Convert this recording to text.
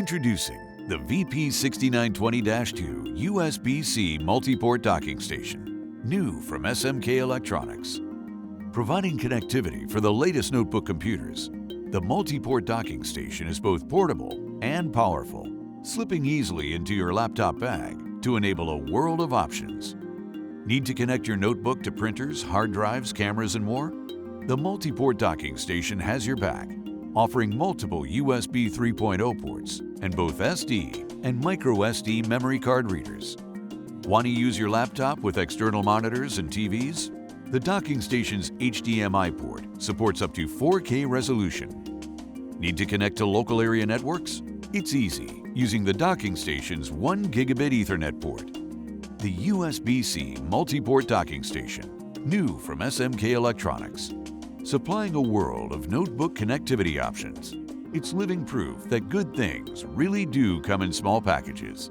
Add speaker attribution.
Speaker 1: Introducing the VP6920-2 USB-C multi-port docking station, new from SMK Electronics. Providing connectivity for the latest notebook computers, the multi-port docking station is both portable and powerful, slipping easily into your laptop bag to enable a world of options. Need to connect your notebook to printers, hard drives, cameras, and more? The multi-port docking station has your back, offering multiple USB 3.0 ports and both SD and micro SD memory card readers. Want to use your laptop with external monitors and TVs? The docking station's HDMI port supports up to 4K resolution. Need to connect to local area networks? It's easy using the docking station's 1 gigabit Ethernet port. The USB-C multi-port docking station, new from SMK Electronics. Supplying a world of notebook connectivity options. It's living proof that good things really do come in small packages.